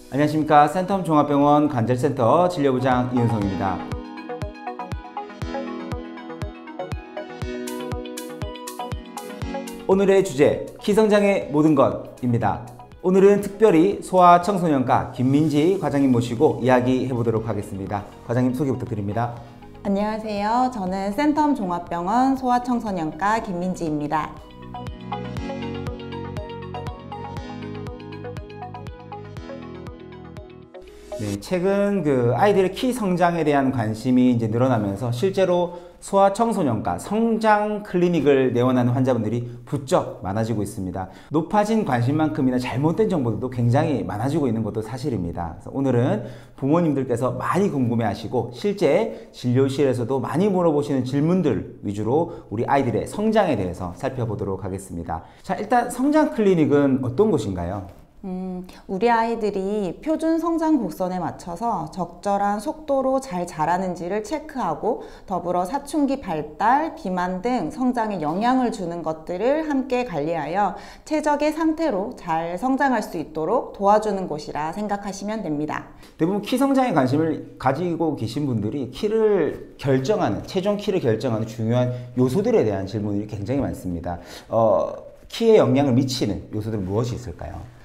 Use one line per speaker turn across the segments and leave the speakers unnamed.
안녕하십니까. 센텀 종합병원 관절센터 진료부장 이윤성입니다. 오늘의 주제, 키성장의 모든 것입니다. 오늘은 특별히 소아청소년과 김민지 과장님 모시고 이야기해 보도록 하겠습니다. 과장님 소개 부탁드립니다.
안녕하세요. 저는 센텀 종합병원 소아청소년과 김민지입니다.
네, 최근 아이들의 키 성장에 대한 관심이 이제 늘어나면서 실제로 소아청소년과 성장 클리닉을 내원하는 환자분들이 부쩍 많아지고 있습니다. 높아진 관심만큼이나 잘못된 정보들도 굉장히 많아지고 있는 것도 사실입니다. 그래서 오늘은 부모님들께서 많이 궁금해하시고 실제 진료실에서도 많이 물어보시는 질문들 위주로 우리 아이들의 성장에 대해서 살펴보도록 하겠습니다. 자, 일단 성장 클리닉은 어떤 곳인가요?
우리 아이들이 표준 성장 곡선에 맞춰서 적절한 속도로 잘 자라는지를 체크하고 더불어 사춘기 발달, 비만 등 성장에 영향을 주는 것들을 함께 관리하여 최적의 상태로 잘 성장할 수 있도록 도와주는 곳이라 생각하시면 됩니다.
대부분 키 성장에 관심을 가지고 계신 분들이 키를 결정하는, 최종 키를 결정하는 중요한 요소들에 대한 질문이 굉장히 많습니다. 키에 영향을 미치는 요소들은 무엇이 있을까요?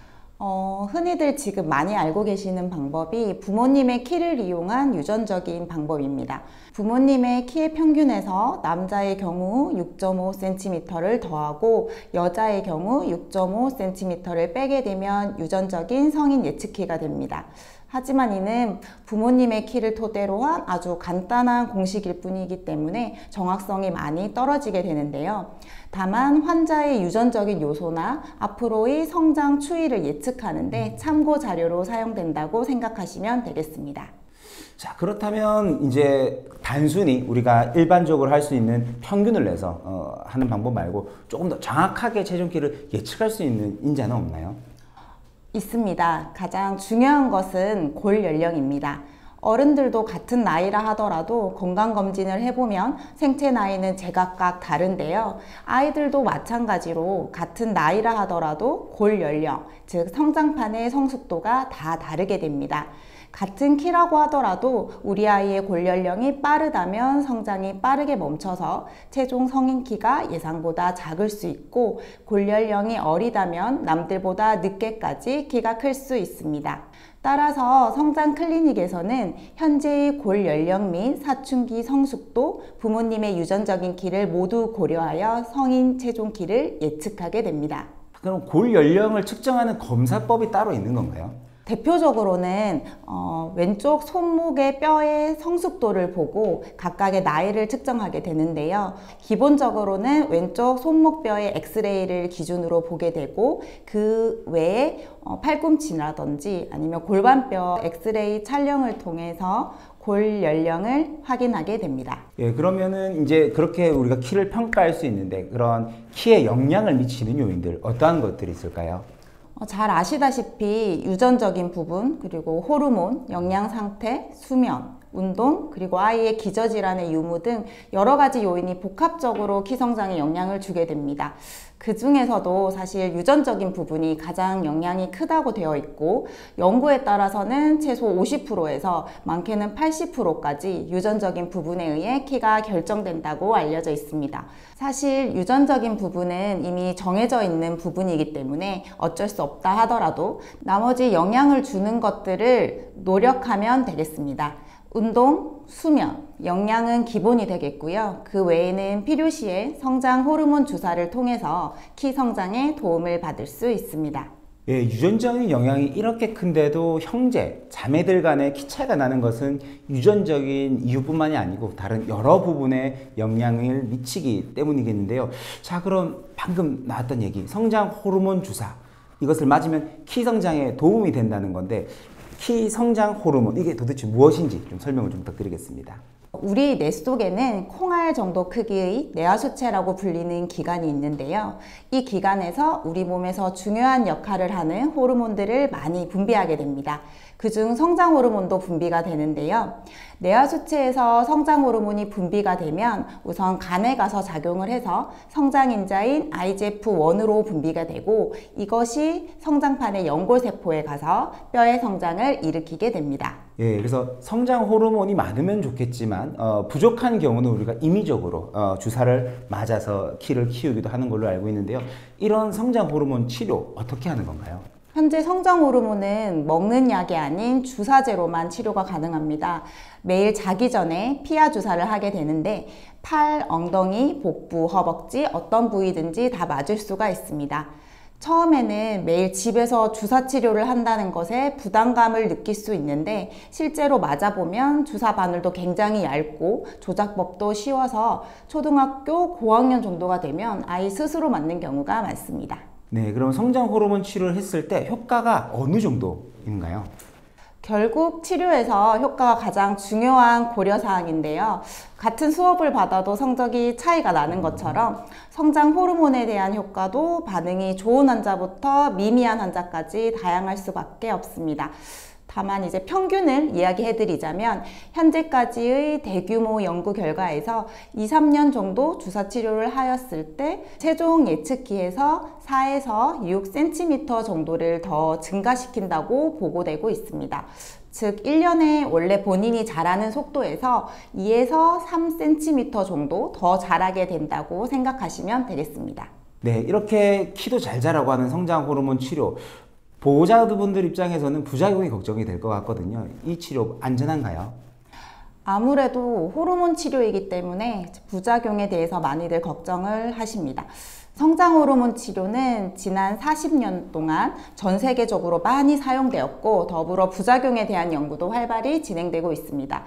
흔히들 지금 많이 알고 계시는 방법이 부모님의 키를 이용한 유전적인 방법입니다. 부모님의 키의 평균에서 남자의 경우 6.5cm를 더하고 여자의 경우 6.5cm를 빼게 되면 유전적인 성인 예측키가 됩니다. 하지만 이는 부모님의 키를 토대로 한 아주 간단한 공식일 뿐이기 때문에 정확성이 많이 떨어지게 되는데요. 다만 환자의 유전적인 요소나 앞으로의 성장 추이를 예측하는데 참고 자료로 사용된다고 생각하시면 되겠습니다.
자, 그렇다면 이제 단순히 우리가 일반적으로 할 수 있는 평균을 내서 하는 방법 말고 조금 더 정확하게 체중 키를 예측할 수 있는 인자는 없나요?
있습니다. 가장 중요한 것은 골 연령입니다. 어른들도 같은 나이라 하더라도 건강검진을 해보면 생체 나이는 제각각 다른데요. 아이들도 마찬가지로 같은 나이라 하더라도 골 연령, 즉 성장판의 성숙도가 다 다르게 됩니다. 같은 키라고 하더라도 우리 아이의 골 연령이 빠르다면 성장이 빠르게 멈춰서 최종 성인 키가 예상보다 작을 수 있고 골 연령이 어리다면 남들보다 늦게까지 키가 클 수 있습니다. 따라서 성장 클리닉에서는 현재의 골 연령 및 사춘기 성숙도, 부모님의 유전적인 키를 모두 고려하여 성인 최종 키를 예측하게 됩니다.
그럼 골 연령을 측정하는 검사법이 따로 있는 건가요?
대표적으로는 왼쪽 손목의 뼈의 성숙도를 보고 각각의 나이를 측정하게 되는데요. 기본적으로는 왼쪽 손목뼈의 엑스레이를 기준으로 보게 되고 그 외에 팔꿈치라든지 아니면 골반뼈 엑스레이 촬영을 통해서 골 연령을 확인하게 됩니다.
예, 그러면은 이제 그렇게 우리가 키를 평가할 수 있는데 그런 키에 영향을 미치는 요인들 어떠한 것들이 있을까요?
잘 아시다시피 유전적인 부분, 그리고 호르몬, 영양 상태, 수면, 운동, 그리고 아이의 기저질환의 유무 등 여러 가지 요인이 복합적으로 키 성장에 영향을 주게 됩니다. 그 중에서도 사실 유전적인 부분이 가장 영향이 크다고 되어 있고 연구에 따라서는 최소 50%에서 많게는 80%까지 유전적인 부분에 의해 키가 결정된다고 알려져 있습니다. 사실 유전적인 부분은 이미 정해져 있는 부분이기 때문에 어쩔 수 없다 하더라도 나머지 영향을 주는 것들을 노력하면 되겠습니다. 운동, 수면, 영양은 기본이 되겠고요. 그 외에는 필요시에 성장 호르몬 주사를 통해서 키 성장에 도움을 받을 수 있습니다.
예, 유전적인 영향이 이렇게 큰데도 형제, 자매들 간의 키 차이가 나는 것은 유전적인 이유뿐만이 아니고 다른 여러 부분에 영향을 미치기 때문이겠는데요. 자, 그럼 방금 나왔던 얘기, 성장 호르몬 주사. 이것을 맞으면 키 성장에 도움이 된다는 건데 키 성장 호르몬, 이게 도대체 무엇인지 좀 설명을 좀 부탁드리겠습니다.
우리 뇌 속에는 콩알 정도 크기의 뇌하수체라고 불리는 기관이 있는데요. 이 기관에서 우리 몸에서 중요한 역할을 하는 호르몬들을 많이 분비하게 됩니다. 그중 성장 호르몬도 분비가 되는데요. 뇌하수체에서 성장 호르몬이 분비가 되면 우선 간에 가서 작용을 해서 성장인자인 IGF-1으로 분비가 되고, 이것이 성장판의 연골세포에 가서 뼈의 성장을 일으키게 됩니다.
예, 그래서 성장 호르몬이 많으면 좋겠지만 부족한 경우는 우리가 임의적으로 주사를 맞아서 키를 키우기도 하는 걸로 알고 있는데요. 이런 성장 호르몬 치료 어떻게 하는 건가요?
현재 성장 호르몬은 먹는 약이 아닌 주사제로만 치료가 가능합니다. 매일 자기 전에 피하 주사를 하게 되는데 팔, 엉덩이, 복부, 허벅지 어떤 부위든지 다 맞을 수가 있습니다. 처음에는 매일 집에서 주사 치료를 한다는 것에 부담감을 느낄 수 있는데, 실제로 맞아보면 주사 바늘도 굉장히 얇고 조작법도 쉬워서 초등학교 고학년 정도가 되면 아이 스스로 맞는 경우가 많습니다.
네, 그럼 성장 호르몬 치료를 했을 때 효과가 어느 정도인가요?
결국 치료에서 효과가 가장 중요한 고려사항인데요. 같은 수업을 받아도 성적이 차이가 나는 것처럼 성장 호르몬에 대한 효과도 반응이 좋은 환자부터 미미한 환자까지 다양할 수밖에 없습니다. 다만 이제 평균을 이야기해드리자면 현재까지의 대규모 연구 결과에서 2, 3년 정도 주사 치료를 하였을 때 최종 예측키에서 4에서 6cm 정도를 더 증가시킨다고 보고되고 있습니다. 즉 1년에 원래 본인이 자라는 속도에서 2에서 3cm 정도 더 자라게 된다고 생각하시면 되겠습니다.
네, 이렇게 키도 잘 자라고 하는 성장 호르몬 치료, 보호자분들 입장에서는 부작용이 걱정이 될 것 같거든요. 이 치료 안전한가요?
아무래도 호르몬 치료이기 때문에 부작용에 대해서 많이들 걱정을 하십니다. 성장 호르몬 치료는 지난 40년 동안 전 세계적으로 많이 사용되었고, 더불어 부작용에 대한 연구도 활발히 진행되고 있습니다.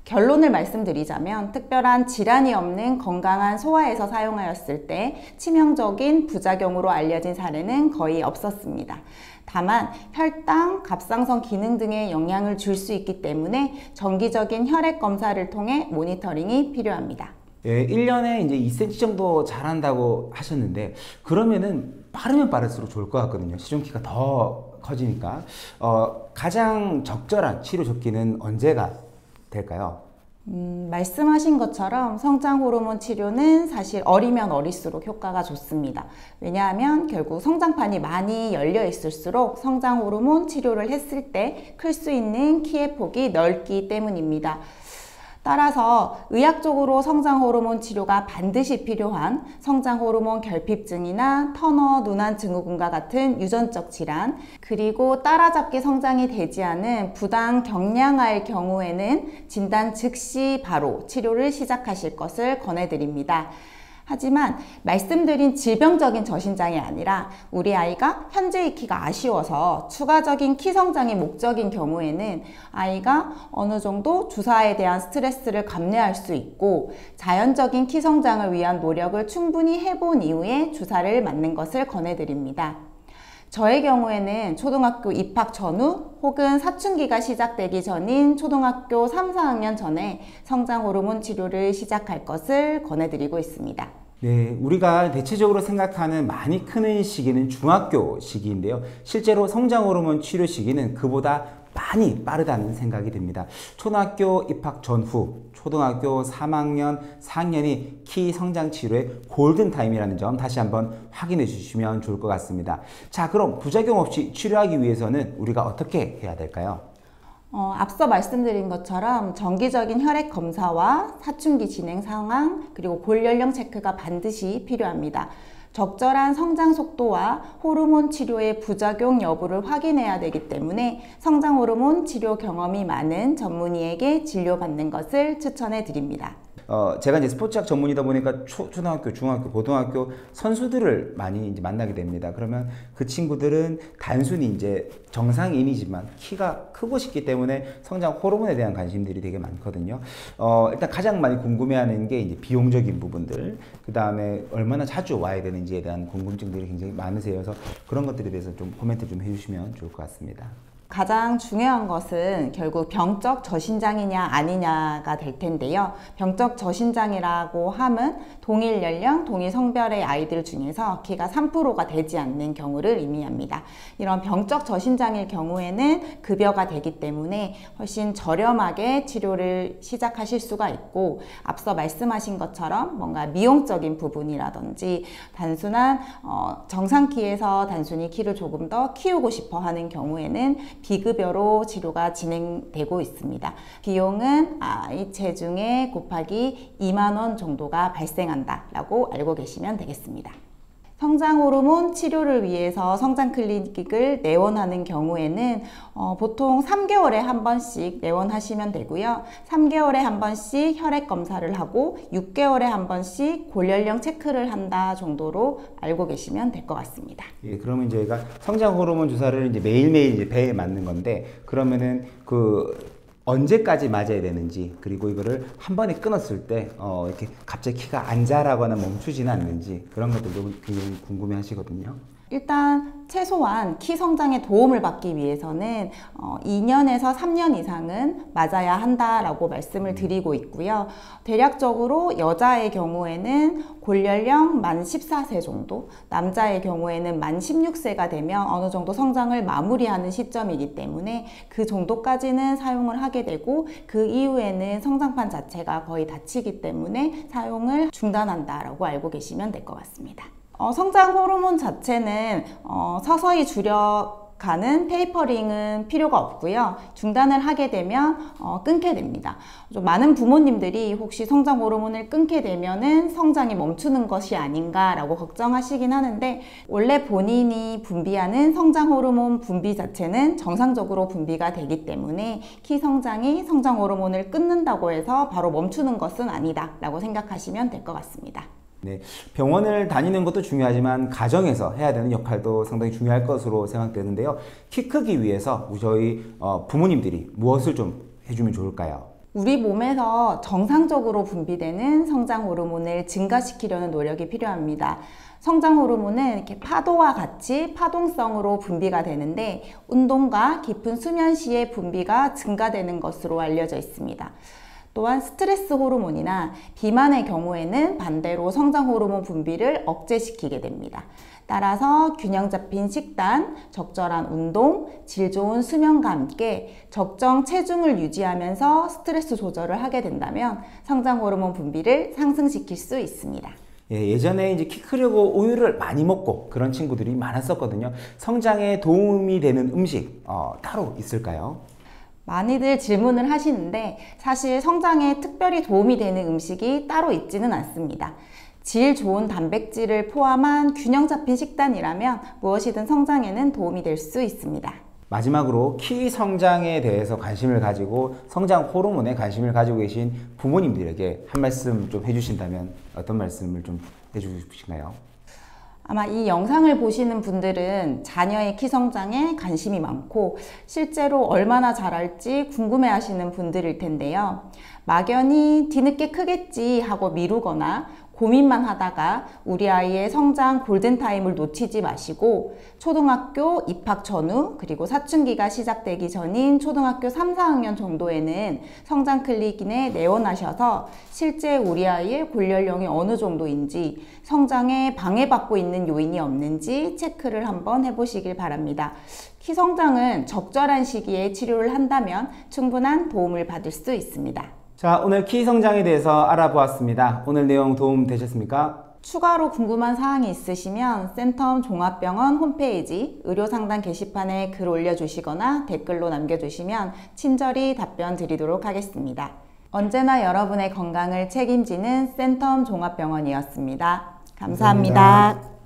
결론을 말씀드리자면 특별한 질환이 없는 건강한 소아에서 사용하였을 때 치명적인 부작용으로 알려진 사례는 거의 없었습니다. 다만 혈당, 갑상선 기능 등에 영향을 줄 수 있기 때문에 정기적인 혈액 검사를 통해 모니터링이 필요합니다.
예, 1년에 이제 2cm 정도 자란다고 하셨는데, 그러면은 빠르면 빠를수록 좋을 것 같거든요. 시종키가 더 커지니까. 가장 적절한 치료 조기는 언제가 될까요?
말씀하신 것처럼 성장 호르몬 치료는 사실 어리면 어릴수록 효과가 좋습니다. 왜냐하면 결국 성장판이 많이 열려 있을수록 성장 호르몬 치료를 했을 때 클 수 있는 키의 폭이 넓기 때문입니다. 따라서 의학적으로 성장 호르몬 치료가 반드시 필요한 성장 호르몬 결핍증이나 터너 누난 증후군과 같은 유전적 질환, 그리고 따라잡기 성장이 되지 않은 부당 경량아일 경우에는 진단 즉시 바로 치료를 시작하실 것을 권해드립니다. 하지만 말씀드린 질병적인 저신장이 아니라 우리 아이가 현재의 키가 아쉬워서 추가적인 키 성장이 목적인 경우에는 아이가 어느 정도 주사에 대한 스트레스를 감내할 수 있고 자연적인 키 성장을 위한 노력을 충분히 해본 이후에 주사를 맞는 것을 권해드립니다. 저의 경우에는 초등학교 입학 전후 혹은 사춘기가 시작되기 전인 초등학교 3, 4학년 전에 성장 호르몬 치료를 시작할 것을 권해드리고 있습니다.
네, 우리가 대체적으로 생각하는 많이 크는 시기는 중학교 시기인데요. 실제로 성장 호르몬 치료 시기는 그보다 많이 빠르다는 생각이 듭니다. 초등학교 입학 전후 초등학교 3학년, 4학년이 키 성장 치료의 골든타임이라는 점 다시 한번 확인해 주시면 좋을 것 같습니다. 자, 그럼 부작용 없이 치료하기 위해서는 우리가 어떻게 해야 될까요?
앞서 말씀드린 것처럼 정기적인 혈액 검사와 사춘기 진행 상황, 그리고 골연령 체크가 반드시 필요합니다. 적절한 성장 속도와 호르몬 치료의 부작용 여부를 확인해야 되기 때문에 성장 호르몬 치료 경험이 많은 전문의에게 진료받는 것을 추천해 드립니다.
제가 이제 스포츠학 전문이다 보니까 초등학교, 중학교, 고등학교 선수들을 많이 이제 만나게 됩니다. 그러면 그 친구들은 단순히 이제 정상인이지만 키가 크고 싶기 때문에 성장 호르몬에 대한 관심들이 되게 많거든요. 일단 가장 많이 궁금해하는 게 이제 비용적인 부분들, 그 다음에 얼마나 자주 와야 되는지에 대한 궁금증들이 굉장히 많으세요. 그래서 그런 것들에 대해서 좀 코멘트 좀 해주시면 좋을 것 같습니다.
가장 중요한 것은 결국 병적 저신장이냐 아니냐가 될 텐데요. 병적 저신장이라고 함은 동일 연령, 동일 성별의 아이들 중에서 키가 3%가 되지 않는 경우를 의미합니다. 이런 병적 저신장일 경우에는 급여가 되기 때문에 훨씬 저렴하게 치료를 시작하실 수가 있고, 앞서 말씀하신 것처럼 뭔가 미용적인 부분이라든지 단순한 정상 키에서 단순히 키를 조금 더 키우고 싶어 하는 경우에는 비급여로 치료가 진행되고 있습니다. 비용은 아이 체중에 곱하기 2만 원 정도가 발생한다 라고 알고 계시면 되겠습니다. 성장 호르몬 치료를 위해서 성장 클리닉을 내원하는 경우에는 보통 3개월에 한 번씩 내원하시면 되고요. 3개월에 한 번씩 혈액 검사를 하고 6개월에 한 번씩 골연령 체크를 한다 정도로 알고 계시면 될 것 같습니다.
예, 그러면 저희가 성장 호르몬 주사를 이제 매일매일 이제 배에 맞는 건데, 그러면은 언제까지 맞아야 되는지, 그리고 이거를 한 번에 끊었을 때 이렇게 갑자기 키가 안 자라거나 멈추지는 않는지, 그런 것들도 굉장히 궁금해 하시거든요.
일단 최소한 키 성장에 도움을 받기 위해서는 2년에서 3년 이상은 맞아야 한다라고 말씀을 드리고 있고요. 대략적으로 여자의 경우에는 골연령 만 14세 정도, 남자의 경우에는 만 16세가 되면 어느 정도 성장을 마무리하는 시점이기 때문에 그 정도까지는 사용을 하게 되고, 그 이후에는 성장판 자체가 거의 닫히기 때문에 사용을 중단한다라고 알고 계시면 될 것 같습니다. 성장 호르몬 자체는 서서히 줄여가는 테이퍼링은 필요가 없고요. 중단을 하게 되면 끊게 됩니다. 좀 많은 부모님들이 혹시 성장 호르몬을 끊게 되면은 성장이 멈추는 것이 아닌가라고 걱정하시긴 하는데, 원래 본인이 분비하는 성장 호르몬 분비 자체는 정상적으로 분비가 되기 때문에 키 성장이 성장 호르몬을 끊는다고 해서 바로 멈추는 것은 아니다라고 생각하시면 될 것 같습니다.
네, 병원을 다니는 것도 중요하지만 가정에서 해야 되는 역할도 상당히 중요할 것으로 생각되는데요. 키 크기 위해서 저희 부모님들이 무엇을 좀 해주면 좋을까요?
우리 몸에서 정상적으로 분비되는 성장 호르몬을 증가시키려는 노력이 필요합니다. 성장 호르몬은 이렇게 파도와 같이 파동성으로 분비가 되는데, 운동과 깊은 수면 시에 분비가 증가되는 것으로 알려져 있습니다. 또한 스트레스 호르몬이나 비만의 경우에는 반대로 성장 호르몬 분비를 억제시키게 됩니다. 따라서 균형 잡힌 식단, 적절한 운동, 질 좋은 수면과 함께 적정 체중을 유지하면서 스트레스 조절을 하게 된다면 성장 호르몬 분비를 상승시킬 수 있습니다.
예, 예전에 이제 키 크려고 우유를 많이 먹고 그런 친구들이 많았었거든요. 성장에 도움이 되는 음식 따로 있을까요?
많이들 질문을 하시는데, 사실 성장에 특별히 도움이 되는 음식이 따로 있지는 않습니다. 질 좋은 단백질을 포함한 균형 잡힌 식단이라면 무엇이든 성장에는 도움이 될 수 있습니다.
마지막으로 키 성장에 대해서 관심을 가지고 성장 호르몬에 관심을 가지고 계신 부모님들에게 한 말씀 좀 해주신다면 어떤 말씀을 좀 해주실까요?
아마 이 영상을 보시는 분들은 자녀의 키 성장에 관심이 많고 실제로 얼마나 자랄지 궁금해 하시는 분들일 텐데요. 막연히 뒤늦게 크겠지 하고 미루거나 고민만 하다가 우리 아이의 성장 골든타임을 놓치지 마시고, 초등학교 입학 전후 그리고 사춘기가 시작되기 전인 초등학교 3, 4학년 정도에는 성장 클리닉에 내원하셔서 실제 우리 아이의 골연령이 어느 정도인지, 성장에 방해받고 있는 요인이 없는지 체크를 한번 해보시길 바랍니다. 키 성장은 적절한 시기에 치료를 한다면 충분한 도움을 받을 수 있습니다.
자, 오늘 키 성장에 대해서 알아보았습니다. 오늘 내용 도움 되셨습니까?
추가로 궁금한 사항이 있으시면 센텀 종합병원 홈페이지 의료상담 게시판에 글 올려주시거나 댓글로 남겨주시면 친절히 답변 드리도록 하겠습니다. 언제나 여러분의 건강을 책임지는 센텀 종합병원이었습니다. 감사합니다.